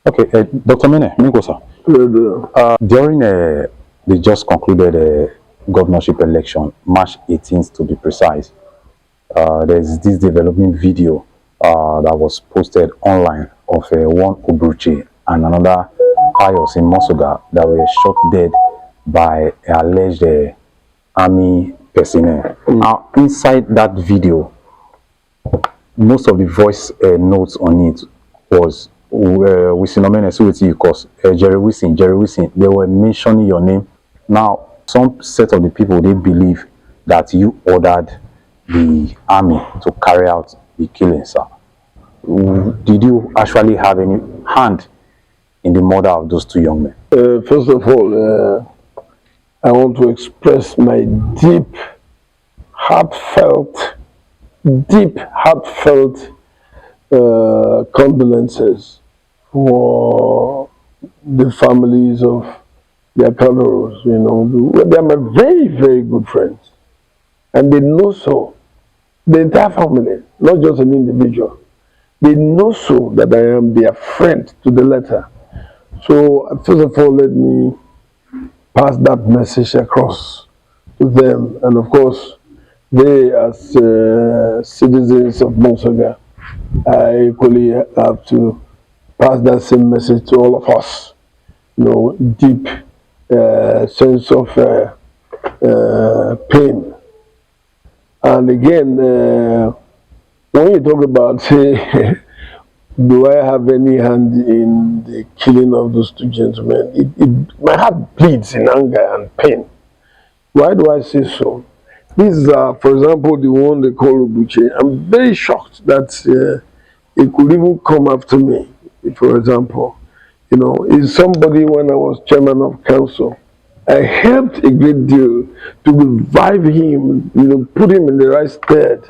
Okay, Dr. Mene, Minkosa. During the just concluded governorship election, March 18th to be precise, there's this developing video that was posted online of one Obruche and another Pius in Mosogar that were shot dead by alleged army personnel. Now, inside that video, most of the voice notes on it was Wilson Omene, because Jerry Wilson, they were mentioning your name. Now, some set of the people, they believe that you ordered the army to carry out the killing, sir. Did you actually have any hand in the murder of those two young men? First of all, I want to express my deep, heartfelt condolences for the families of their cavalries. You know, they are my very, very good friends, and they know so. The entire family, not just an individual, they know so that I am their friend to the letter. So, first of all, let me pass that message across to them, and of course, they, as citizens of Mosogar, I equally have to pass that same message to all of us. You know, deep sense of pain. And again, when you talk about, say, do I have any hand in the killing of those two gentlemen, my heart bleeds in anger and pain. Why do I say so? These are, for example, the one they call Obruche. I'm very shocked that it could even come after me, for example. You know, is somebody, when I was chairman of council, I helped a great deal to revive him, you know, put him in the right stead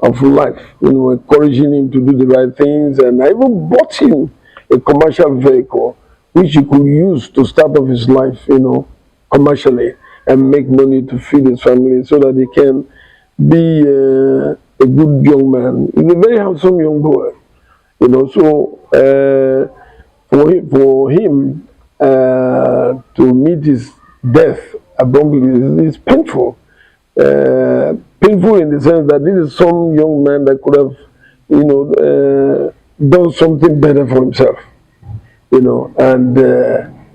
of life, you know, encouraging him to do the right things. And I even bought him a commercial vehicle which he could use to start off his life, you know, commercially, and make money to feed his family so that he can be a good young man. He's a very handsome young boy, you know. So for him to meet his death abruptly is painful. Painful in the sense that this is some young man that could have, you know, done something better for himself, you know, and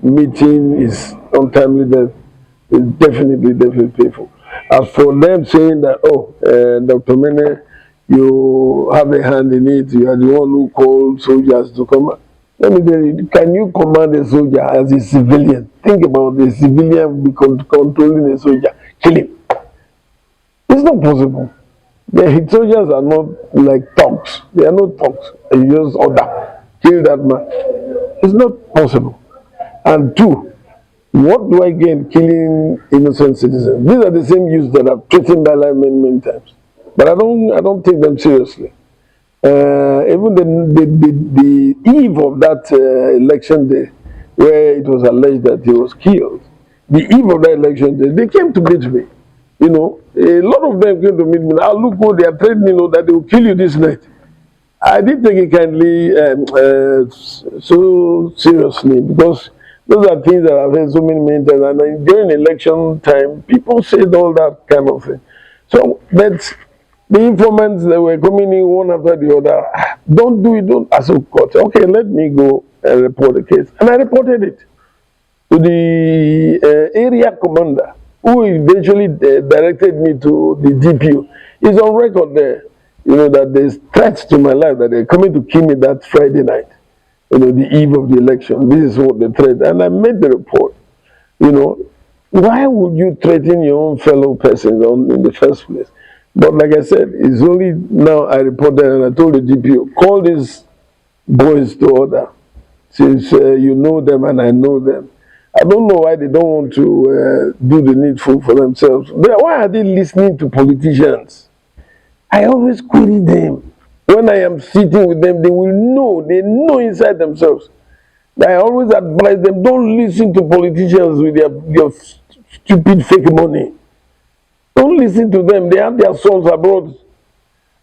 meeting his untimely death is definitely painful. As for them saying that, oh, Dr. Mene, you have a hand in it, you are the one who called soldiers to come. Let me tell you, can you command a soldier as a civilian? Think about the civilian be controlling a soldier. Kill him. It's not possible. The soldiers are not like thugs. They are not thugs. You just order, kill that man. It's not possible. And two, what do I gain killing innocent citizens? These are the same youths that have threatened my life many times. But I don't take them seriously. Even the eve of that election day, where it was alleged that he was killed, the eve of that election day, they came to meet me. You know, a lot of them came to meet me. Now look, oh, they are threatening, you know, that they will kill you this night. I didn't take it kindly, so seriously, because those are things that I've heard so many times. And during election time, people said all that kind of thing. So that's the informants that were coming in one after the other. Don't do it, don't. I said, okay, let me go and report the case. And I reported it to the area commander, who eventually directed me to the DPO. It's on record there, you know, that there's threats to my life, that they're coming to kill me that Friday night, you know, the eve of the election. This is what they threat. And I made the report. You know, why would you threaten your own fellow person in the first place? But like I said, it's only now I reported and I told the DPO, call these boys to order, since you know them and I know them. I don't know why they don't want to do the needful for themselves. Why are they listening to politicians? I always query them. When I am sitting with them, they will know, they know inside themselves. I always advise them, don't listen to politicians with their stupid fake money. Don't listen to them. They have their sons abroad.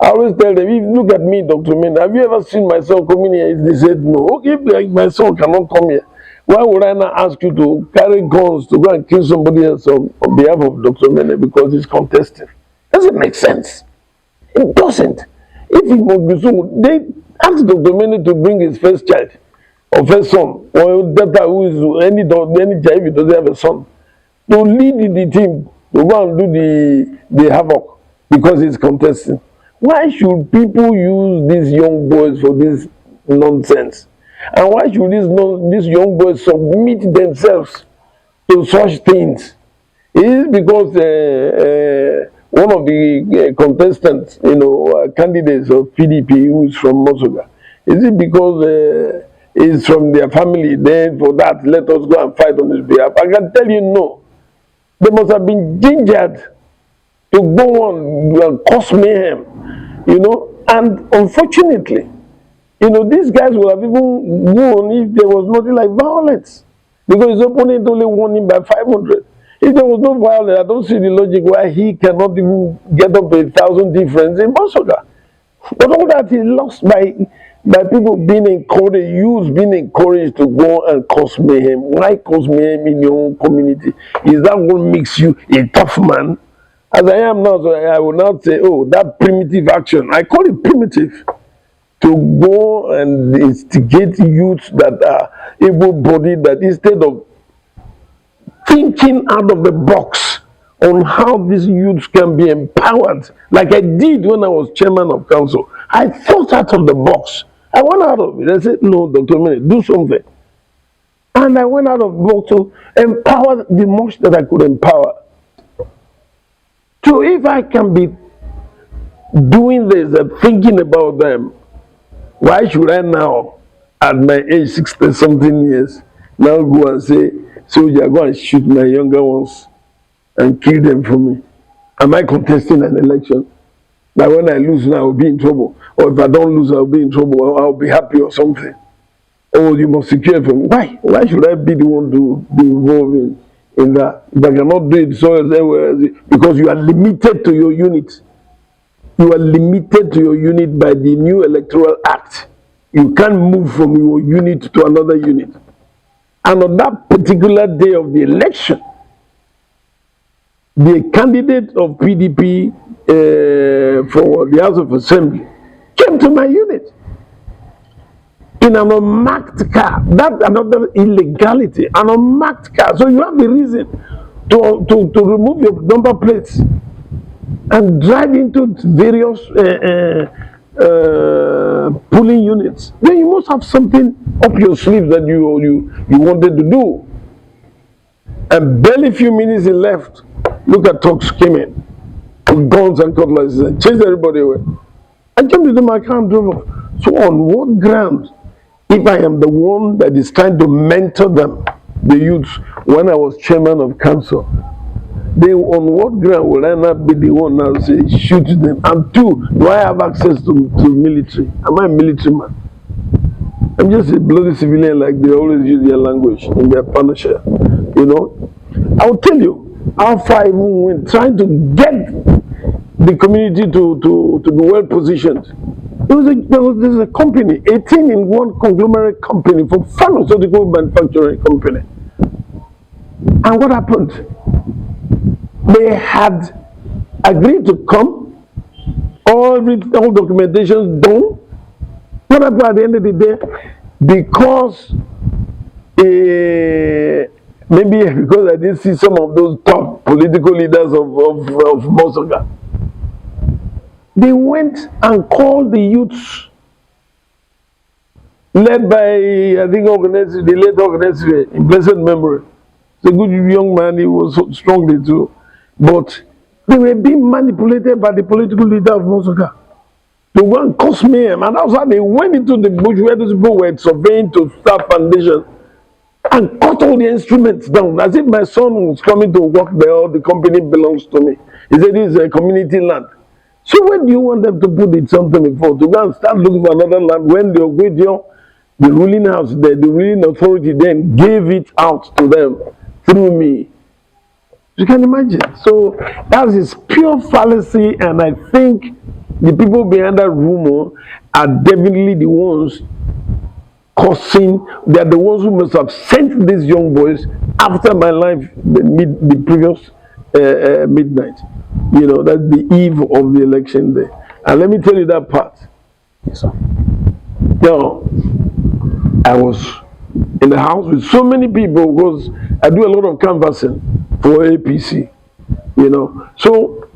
I always tell them, if look at me, Dr. Omene, have you ever seen my son coming here? They said no. Okay, if my son cannot come here, why would I not ask you to carry guns to go and kill somebody else on behalf of Dr. Omene because he's contesting? Doesn't make sense. It doesn't. If it must be so, they ask Dr. Omene to bring his first child or first son, or daughter who is any child if he doesn't have a son, to lead the team to go and do the havoc because he's contesting. Why should people use these young boys for this nonsense? And why should these young boys submit themselves to such things? It is because one of the contestants, candidates of PDP, who is from Mosogar, is it because he's from their family? Then for that, let us go and fight on his behalf. I can tell you no. They must have been gingered to go on and cause mayhem, and unfortunately, these guys would have even gone if there was nothing like violence, because his opponent only won him by 500. If there was no violence, I don't see the logic why he cannot even get up 1,000 difference in Mosogar. But all that is lost by people being encouraged, youths being encouraged to go and cause mayhem. Why cause mayhem in your own community? Is that what makes you a tough man? As I am now, so I will not say, oh, that primitive action. I call it primitive. To go and instigate youths that are able-bodied, that instead of thinking out of the box on how these youths can be empowered, like I did when I was chairman of council, I thought out of the box. I went out of it. I said, no, Dr. Omene, do something. And I went out of the box to empower the most that I could empower. So if I can be doing this and thinking about them, why should I now, at my age 60-something years, now go and say, soldier, go and shoot my younger ones and kill them for me? Am I contesting an election? That when I lose now, I'll be in trouble. Or if I don't lose, I'll be in trouble. Or I'll be happy or something. Oh, you must secure for me. Why? Why should I be the one to be involved in that? If I cannot do it, so because you are limited to your unit. You are limited to your unit by the new electoral act. You can't move from your unit to another unit. And on that particular day of the election, the candidate of PDP for the House of Assembly came to my unit in an unmarked car. That's another illegality, an unmarked car. So you have the reason to remove your number plates and drive into various polling units. Then you must have something up your sleeve that you wanted to do. And barely a few minutes left, look at talks came in with guns and cutlasses and chased everybody away. I jumped into my car and drove off. So on what ground, if I am the one that is trying to mentor them, the youths, when I was chairman of council, then on what ground will I not be the one now say shoot them? And two, do I have access to military? Am I a military man? I'm just a bloody civilian, like they always use their language in their partnership. I'll tell you how far I even went trying to get the community to be well positioned. There's a company, 18-in-1 conglomerate company for pharmaceutical manufacturing company. And what happened? They had agreed to come, all documentation done. What happened at the end of the day? Because maybe because I didn't see some of those top political leaders of Mosogar, they went and called the youths, led by, I think, the late organizer in blessed memory. It's a good young man, he was so strongly too. But they were being manipulated by the political leader of Mosogar to go and cause mayhem. And that's how they went into the bush where those people were surveying to start foundation and cut all the instruments down, as if my son was coming to work there or the company belongs to me. He said this is a community land. So when do you want them to put it something before? To go and start looking for another land when the Ogwedio, the ruling house, the ruling authority then gave it out to them through me. You can imagine. So that is pure fallacy, and I think the people behind that rumor are definitely the ones causing, they are the ones who must have sent these young boys after my life, the previous midnight. You know, that's the eve of the election day. And let me tell you that part. Yes, sir. You know, I was in the house with so many people because I do a lot of canvassing for APC. You know, so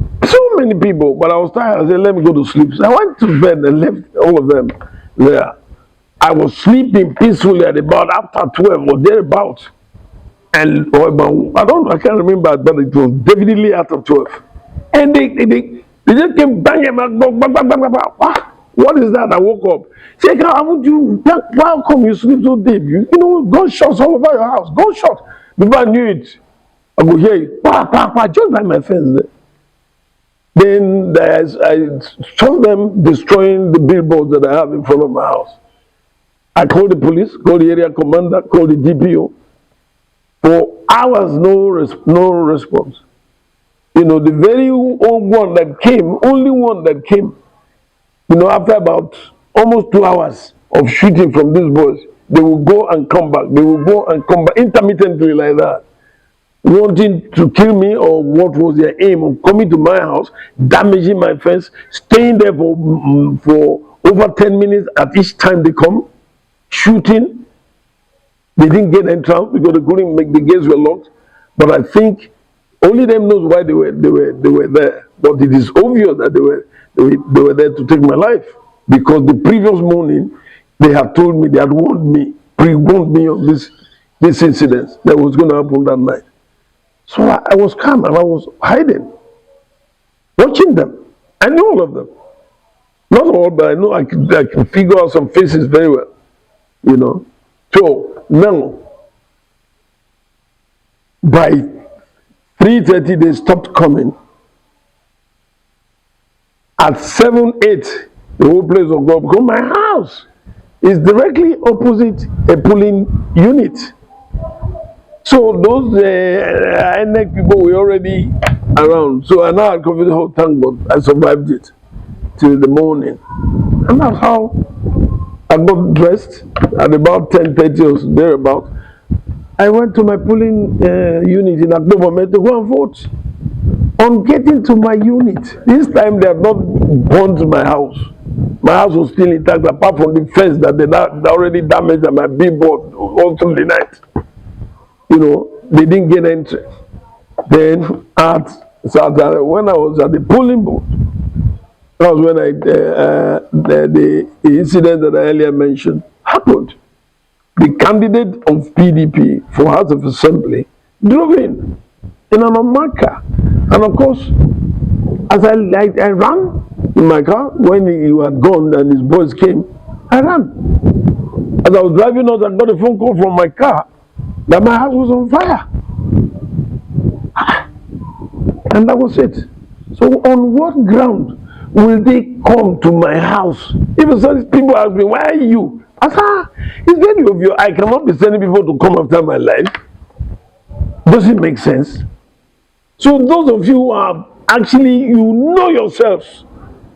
many people, but I was tired. I said, let me go to sleep. So I went to bed and left all of them there. I was sleeping peacefully at about after 12 or thereabouts. And I can't remember, but it was definitely after 12. And they just came banging back, bang, bang, bang, bang. What is that? I woke up. Say, why come you sleep so deep? You know, gunshots all over your house. Gunshots. Before I knew it, I go hear it. Just by my fence there. Then I saw them destroying the billboards that I have in front of my house. I called the police, called the area commander, called the DPO. For hours, no response. You know, the very old one that came, only one that came, you know, after about almost 2 hours of shooting from these boys, they will go and come back. They will go and come back intermittently like that, wanting to kill me, or what was their aim of coming to my house, damaging my fence, staying there for over 10 minutes at each time they come, shooting. They didn't get entrance because they couldn't make, the gates were locked. But I think only them knows why they were there. But it is obvious that they were there to take my life, because the previous morning they had told me, they had pre-warned me of this incident that was going to happen that night. So I was calm and I was hiding, watching them. I knew all of them. Not all, but I know I can figure out some faces very well. You know. So now, by 3:30 they stopped coming. At 7, 8, the whole place was gone, because my house is directly opposite a polling unit. So those INEC people were already around. So I now had confidence, oh, thank God, I survived it till the morning. And that's how I got dressed at about 10:30 or thereabout. I went to my polling unit in October to go and vote. On getting to my unit, this time they have not burnt my house. My house was still intact, apart from the fence that they already damaged, and my billboard all through the night. You know, they didn't get entry. Then when I was at the polling booth, that was when the incident that I earlier mentioned happened. The candidate of PDP for House of Assembly drove in an unmarked car. And of course, as I ran in my car, when he had gone and his boys came, I ran. As I was driving out, I got a phone call from my car that my house was on fire. And that was it. So on what ground will they come to my house? Even some people ask me, why are you? I said, it's very obvious. I cannot be sending people to come after my life. Does it make sense? So those of you who are actually, you know yourselves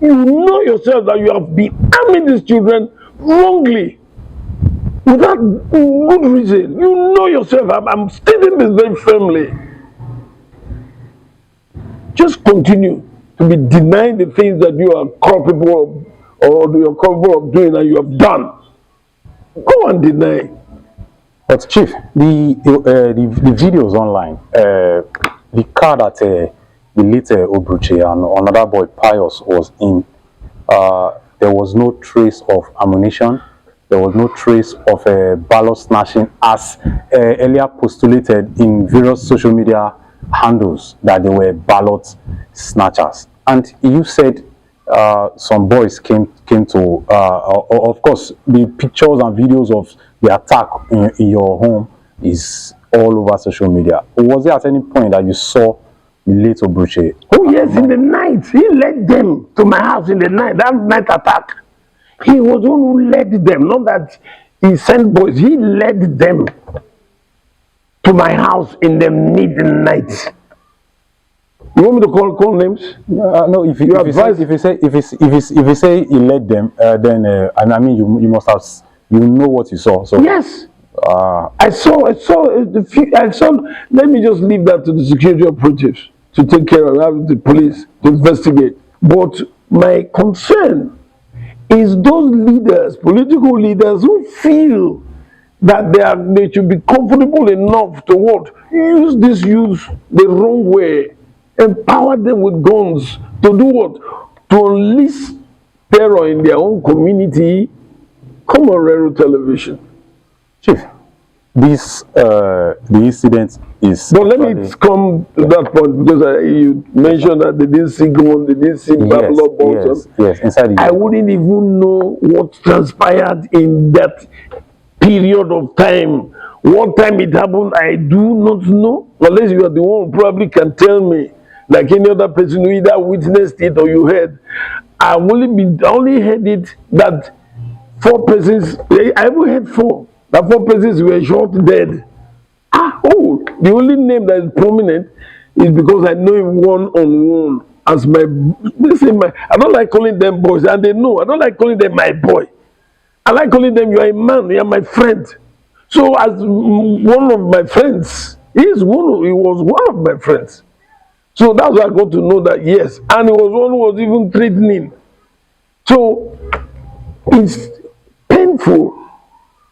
that you have been arming these children wrongly, without good reason. You know yourself. I'm stating this very firmly. Just continue to be denying the things that you are culpable of, or you're capable of doing, and you have done. Go and deny. But Chief, the videos online, the car that the late Obruche and another boy Pius was in, there was no trace of ammunition. There was no trace of ballot snatching, as earlier postulated in various social media handles, that they were ballot snatchers. And you said some boys came to, of course, the pictures and videos of the attack in your home is all over social media. Was there at any point that you saw the late Obruche? Oh yes, in the night. He led them to my house in the night, that night attack. He was the one who led them, not that he sent boys. He led them to my house in the midnight. You want me to call names? No, if You you say advise- if you say he led them, then and I mean you must have you know what you saw. So Yes. I saw. Let me just leave that to the security operatives to take care of, have the police to investigate. But my concern is those leaders, political leaders, who feel that they should be comfortable enough to what? Use these youths the wrong way, empower them with guns to do what? To unleash terror in their own community. Come on, Rero Television. Chief, this the incident is. But let me come to that point, because you mentioned that they didn't see gun, they didn't see Babylon balls. Yes, inside the I wouldn't even know what transpired in that period of time. What time it happened, I do not know. Unless you are the one who probably can tell me, like any other person who either witnessed it or you heard. I only heard it that 4 persons. I even heard 4. That 4 persons were shot dead. The only name that is prominent is because I know him one-on-one as my. I don't like calling them boys, and they know. I don't like calling them my boy. I like calling them, you are a man, you are my friend. So as one of my friends, he was one of my friends. So that's why I got to know that, yes. And he was one who was even threatening. So it's painful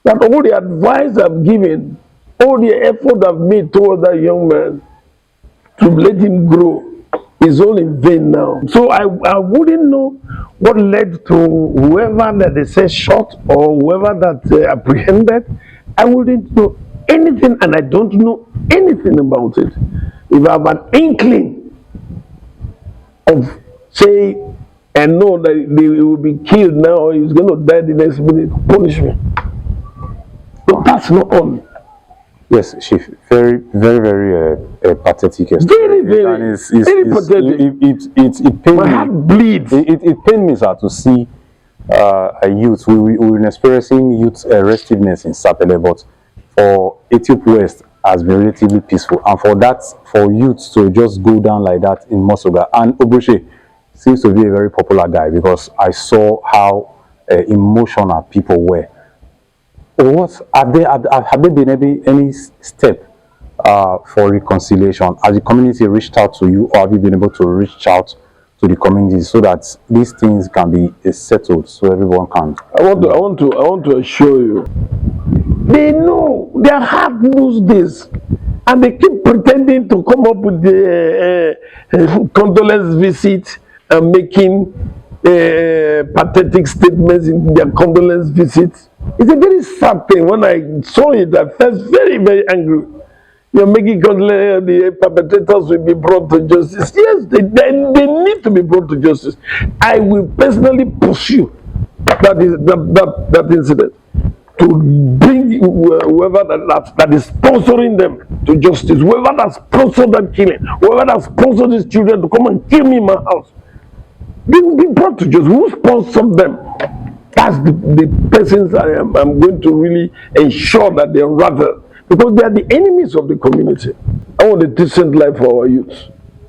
that all the advice I've given, all the effort I've made towards that young man to let him grow is all in vain now. So I wouldn't know what led to whoever that they say shot or whoever that apprehended. I wouldn't know anything, and I don't know anything about it. If I have an inkling of, say, I know that they will be killed now or he's going to die the next minute, punish me. But that's not all. Yes, Chief. Very, very, very pathetic. Very, very, very pathetic. It pains My me. heart bleeds. It pains me, sir, to see a youth. We're experiencing youth restiveness in Sapele, but for Ethiopia West has been relatively peaceful, and for youth to just go down like that in Mosogar. And Obruche seems to be a very popular guy, because I saw how emotional people were. What have there been any step for reconciliation? Has the community reached out to you, or have you been able to reach out to the community so that these things can be settled, so everyone can? I want to assure you, they know, their heart knows this, and they keep pretending to come up with the condolence visit and making pathetic statements in their condolence visits. It's a very sad thing. When I saw it, I felt very, very angry. You're making condolence, the perpetrators will be brought to justice. Yes, they need to be brought to justice. I will personally pursue that incident to bring whoever that is sponsoring them to justice, whoever that sponsored that killing, whoever that sponsored these children to come and kill me in my house. Be brought to justice. Who sponsored them? That's the persons I'm going to really ensure that they unravel, because they are the enemies of the community. I want a decent life for our youth,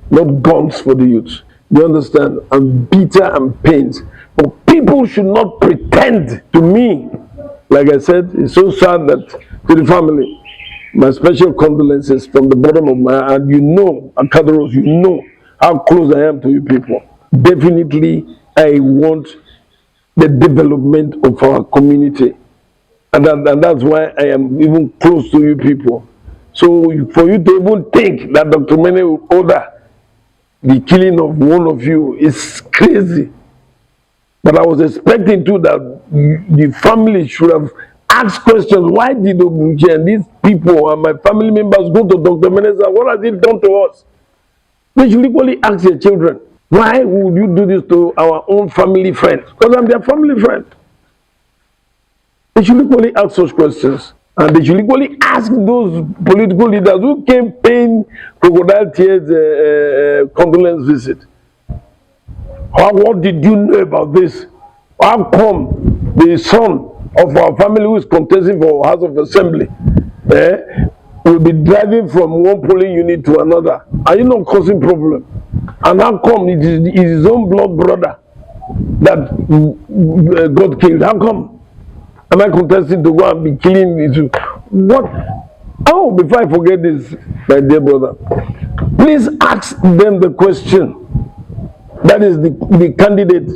not guns for the youth. You understand? I'm bitter and pained. But people should not pretend to me. Like I said, it's so sad that to the family, my special condolences from the bottom of my heart. You know, Akadoros, you know how close I am to you people. Definitely, I want the development of our community, and that's why I am even close to you people. So for you to even think that Dr. Omene will order the killing of one of you is crazy. But I was expecting too that the family should have asked questions. Why did Obruche and these people and my family members go to Dr. Omene and say, what has it done to us? They should equally ask their children. Why would you do this to our own family friends? Because I'm their family friend. They should equally ask such questions. And they should equally ask those political leaders who came paying crocodile tears condolence visit. What did you know about this? How come the son of our family who is contesting for House of Assembly will be driving from one polling unit to another? Are you not causing problem? And how come it is his own blood brother that got killed? How come? Am I contesting to go and be killing it? What? Oh, before I forget this, my dear brother, please ask them the question. That is the candidate,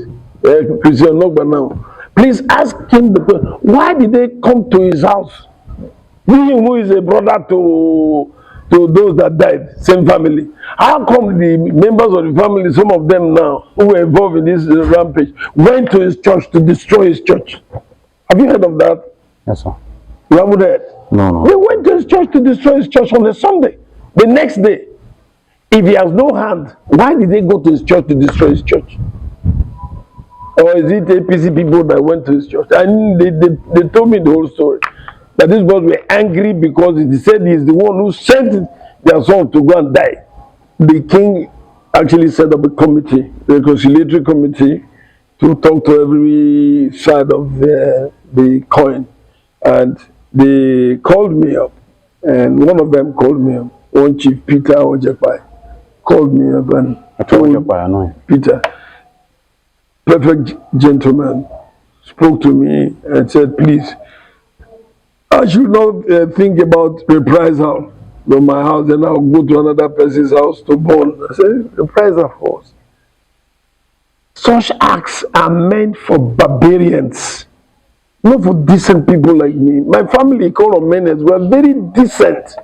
Christian Nogba now. Please ask him the question. Why did they come to his house? Him who is a brother to those that died, same family. How come the members of the family, some of them now, who were involved in this rampage, went to his church to destroy his church? Have you heard of that? Yes, sir. You haven't heard? No. They went to his church to destroy his church on a Sunday. The next day, if he has no hand, why did they go to his church to destroy his church? Or is it APC people that went to his church? And they told me the whole story. That these boys were angry because he said he's the one who sent their son to go and die. The king actually set up a committee, a reconciliatory committee, to talk to every side of the coin. And they called me up, and one of them called me up, one Chief Peter Ojepai called me up and told Peter, perfect gentleman, spoke to me and said, please, I should not think about reprisal from my house and I'll go to another person's house to burn. I said, reprisal for us. Such acts are meant for barbarians, not for decent people like me. My family, called Omenes, we are very decent.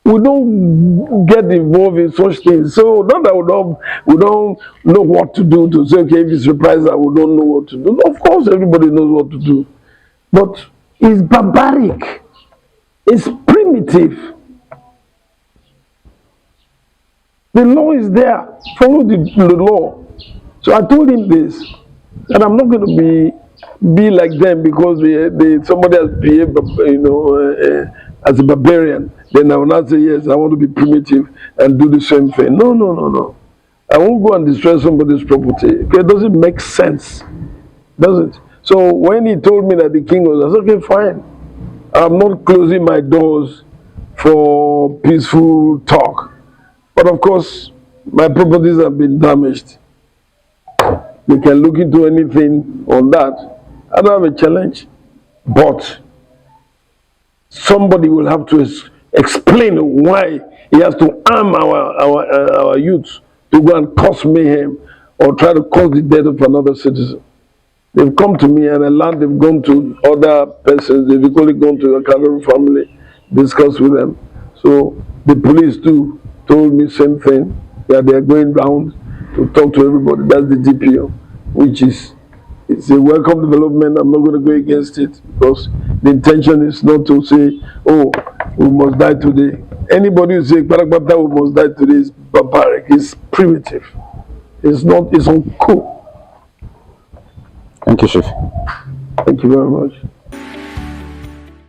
We don't get involved in such things. So not that we don't know what to do to say, okay, if it's reprisal, we don't know what to do. Of course, everybody knows what to do. But it's barbaric. It's primitive. The law is there. Follow the law. So I told him this, that I'm not going to be like them because somebody has behaved, as a barbarian. Then I will not say, yes, I want to be primitive and do the same thing. No. I won't go and destroy somebody's property. Okay, it doesn't make sense, does it? So when he told me that the king was, I said, okay, fine. I'm not closing my doors for peaceful talk. But of course, my properties have been damaged. They can look into anything on that. I don't have a challenge. But somebody will have to explain why he has to arm our youth to go and cause mayhem or try to cause the death of another citizen. They've come to me and I learned they've gone to other persons. They've equally gone to a Cameroon family, discussed with them. So the police too told me same thing, that they're going round to talk to everybody. That's the DPO, which is it's a welcome development. I'm not going to go against it because the intention is not to say, oh, we must die today. Anybody who says, we must die today is barbaric, it's primitive. It's not, it's uncool. Thank you, Chief. Thank you very much.